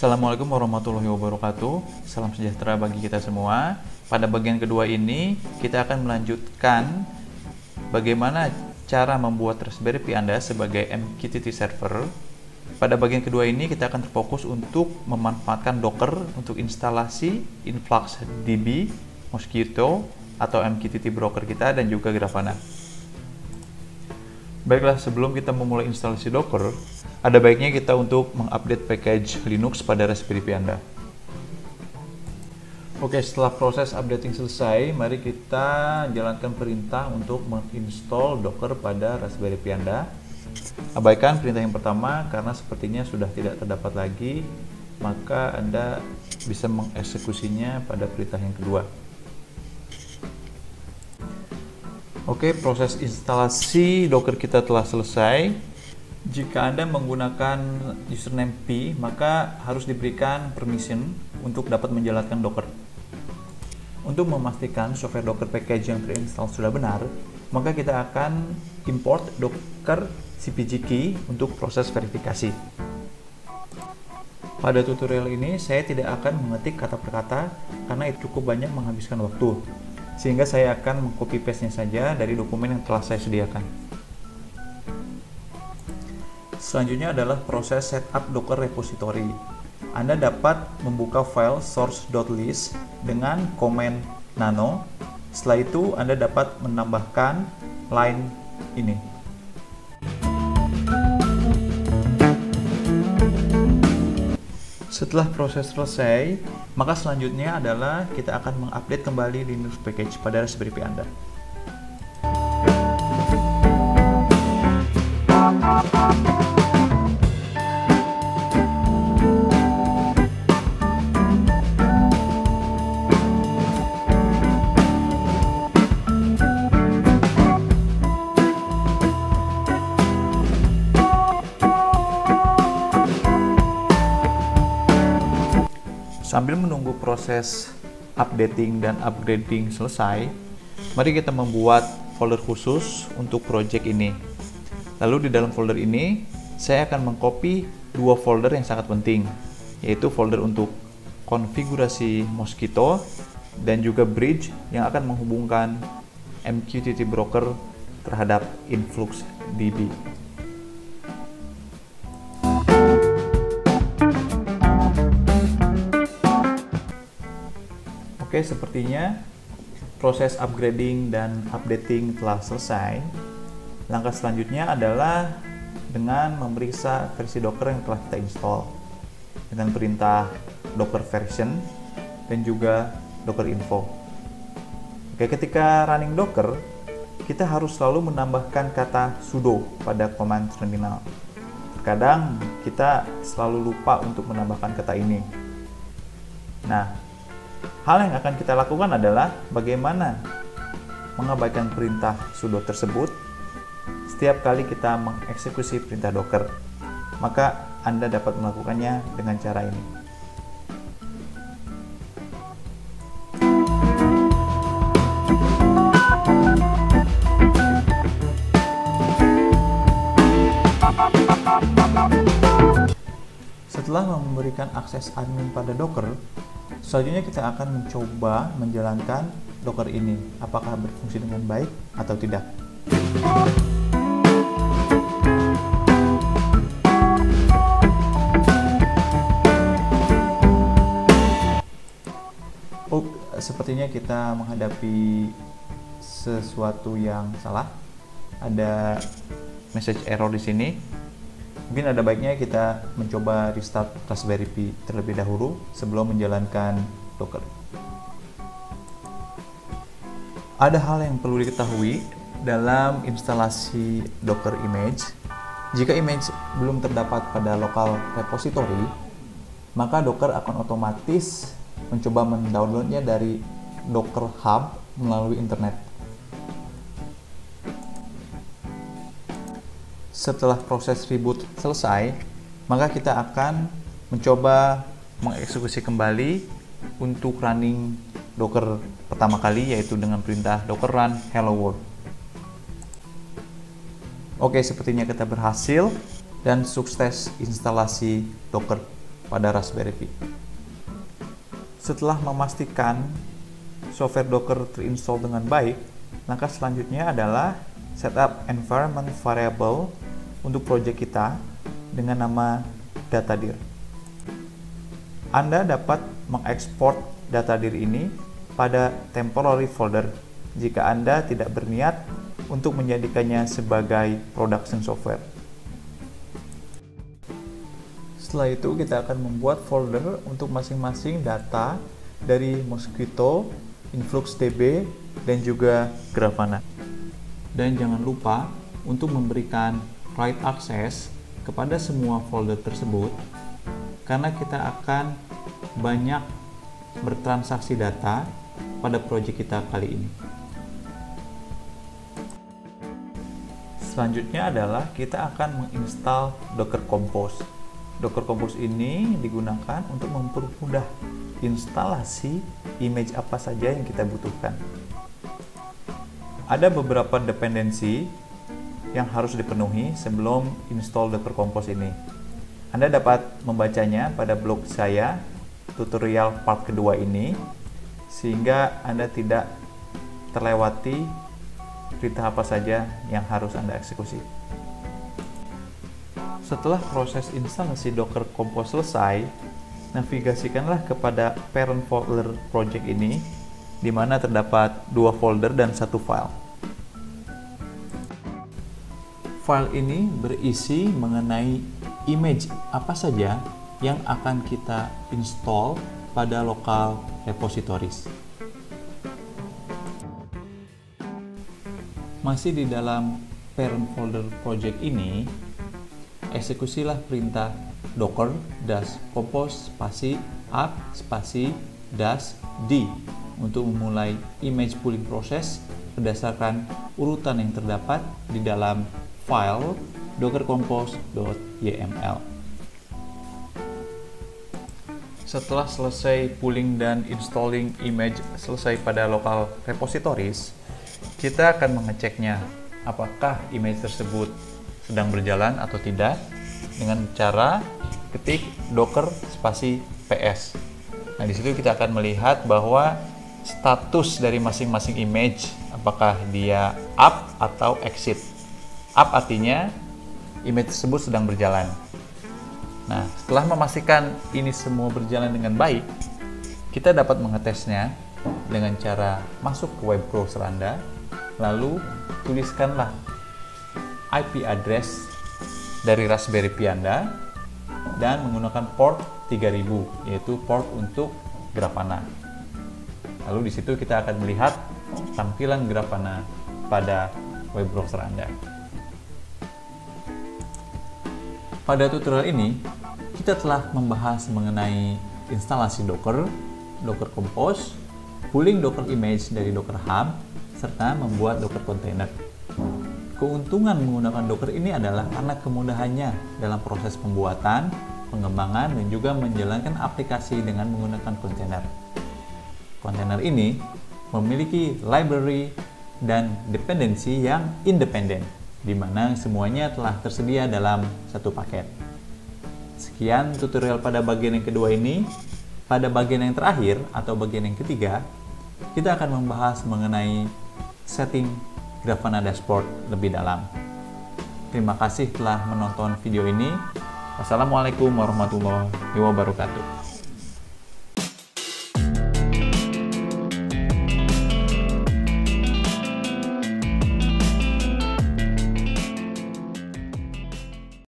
Assalamualaikum warahmatullahi wabarakatuh. Salam sejahtera bagi kita semua. Pada bagian kedua ini, kita akan melanjutkan bagaimana cara membuat Raspberry Pi Anda sebagai MQTT server. Pada bagian kedua ini, kita akan terfokus untuk memanfaatkan Docker untuk instalasi InfluxDB, Mosquitto, atau MQTT broker kita, dan juga Grafana. Baiklah, sebelum kita memulai instalasi Docker, ada baiknya kita untuk mengupdate package Linux pada Raspberry Pi Anda. Oke, setelah proses updating selesai, mari kita jalankan perintah untuk menginstall Docker pada Raspberry Pi Anda. Abaikan perintah yang pertama karena sepertinya sudah tidak terdapat lagi, maka Anda bisa mengeksekusinya pada perintah yang kedua. Oke, proses instalasi Docker kita telah selesai. Jika Anda menggunakan username Pi, maka harus diberikan permission untuk dapat menjalankan Docker. Untuk memastikan software Docker package yang terinstall sudah benar, maka kita akan import Docker CPG key untuk proses verifikasi. Pada tutorial ini, saya tidak akan mengetik kata per kata karena itu cukup banyak menghabiskan waktu, sehingga saya akan mengcopy paste-nya saja dari dokumen yang telah saya sediakan. Selanjutnya adalah proses setup Docker repository. Anda dapat membuka file source.list dengan komen nano. Setelah itu, Anda dapat menambahkan line ini. Setelah proses selesai, maka selanjutnya adalah kita akan mengupdate kembali Linux package pada Raspberry Pi Anda. Sambil menunggu proses updating dan upgrading selesai, mari kita membuat folder khusus untuk project ini. Lalu di dalam folder ini, saya akan mengcopy dua folder yang sangat penting, yaitu folder untuk konfigurasi Mosquitto dan juga bridge yang akan menghubungkan MQTT broker terhadap InfluxDB. Oke, sepertinya proses upgrading dan updating telah selesai. Langkah selanjutnya adalah dengan memeriksa versi Docker yang telah kita install dengan perintah docker version dan juga docker info. Oke, ketika running Docker, kita harus selalu menambahkan kata sudo pada command terminal. Terkadang kita selalu lupa untuk menambahkan kata ini. Nah, hal yang akan kita lakukan adalah bagaimana mengabaikan perintah sudo tersebut setiap kali kita mengeksekusi perintah Docker. Maka Anda dapat melakukannya dengan cara ini. Setelah memberikan akses admin pada Docker, selanjutnya kita akan mencoba menjalankan Docker ini, apakah berfungsi dengan baik atau tidak. Oh, sepertinya kita menghadapi sesuatu yang salah. Ada message error di sini. Mungkin ada baiknya kita mencoba restart Raspberry Pi terlebih dahulu sebelum menjalankan Docker. Ada hal yang perlu diketahui dalam instalasi Docker image. Jika image belum terdapat pada local repository, maka Docker akan otomatis mencoba mendownloadnya dari Docker Hub melalui internet. Setelah proses reboot selesai, maka kita akan mencoba mengeksekusi kembali untuk running Docker pertama kali, yaitu dengan perintah docker run hello world. Oke, sepertinya kita berhasil dan sukses instalasi Docker pada Raspberry Pi. Setelah memastikan software Docker terinstall dengan baik, langkah selanjutnya adalah setup environment variable untuk project kita dengan nama datadir. Anda dapat mengekspor datadir ini pada temporary folder jika Anda tidak berniat untuk menjadikannya sebagai production software. Setelah itu kita akan membuat folder untuk masing-masing data dari Mosquitto, InfluxDB, dan juga Grafana. Dan jangan lupa untuk memberikan write access kepada semua folder tersebut karena kita akan banyak bertransaksi data pada proyek kita kali ini. Selanjutnya adalah kita akan menginstal Docker Compose. Docker Compose ini digunakan untuk mempermudah instalasi image apa saja yang kita butuhkan. Ada beberapa dependensi yang harus dipenuhi sebelum install Docker Compose ini. Anda dapat membacanya pada blog saya, tutorial part kedua ini, sehingga Anda tidak terlewati perintah apa saja yang harus Anda eksekusi. Setelah proses instalasi Docker Compose selesai, navigasikanlah kepada parent folder project ini, di mana terdapat 2 folder dan 1 file. File ini berisi mengenai image apa saja yang akan kita install pada local repositories. Masih di dalam parent folder project ini, eksekusilah perintah docker -compose -up -d untuk memulai image pooling process berdasarkan urutan yang terdapat di dalam file dockercompose.yml. Setelah selesai pooling dan installing image selesai pada local repositories, kita akan mengeceknya apakah image tersebut sedang berjalan atau tidak dengan cara ketik docker ps. Nah, di situ kita akan melihat bahwa status dari masing-masing image apakah dia up atau exit. Up artinya image tersebut sedang berjalan. Nah, setelah memastikan ini semua berjalan dengan baik, kita dapat mengetesnya dengan cara masuk ke web browser Anda, lalu tuliskanlah IP address dari Raspberry Pi Anda dan menggunakan port 3000, yaitu port untuk Grafana. Lalu di situ kita akan melihat tampilan Grafana pada web browser Anda. Pada tutorial ini, kita telah membahas mengenai instalasi Docker, Docker Compose, pooling Docker image dari Docker Hub, serta membuat Docker container. Keuntungan menggunakan Docker ini adalah karena kemudahannya dalam proses pembuatan, pengembangan, dan juga menjalankan aplikasi dengan menggunakan kontainer. Kontainer ini memiliki library dan dependensi yang independen, di mana semuanya telah tersedia dalam satu paket. Sekian tutorial pada bagian yang kedua ini. Pada bagian yang terakhir atau bagian yang ketiga, kita akan membahas mengenai setting Grafana dashboard lebih dalam. Terima kasih telah menonton video ini. Wassalamualaikum warahmatullahi wabarakatuh.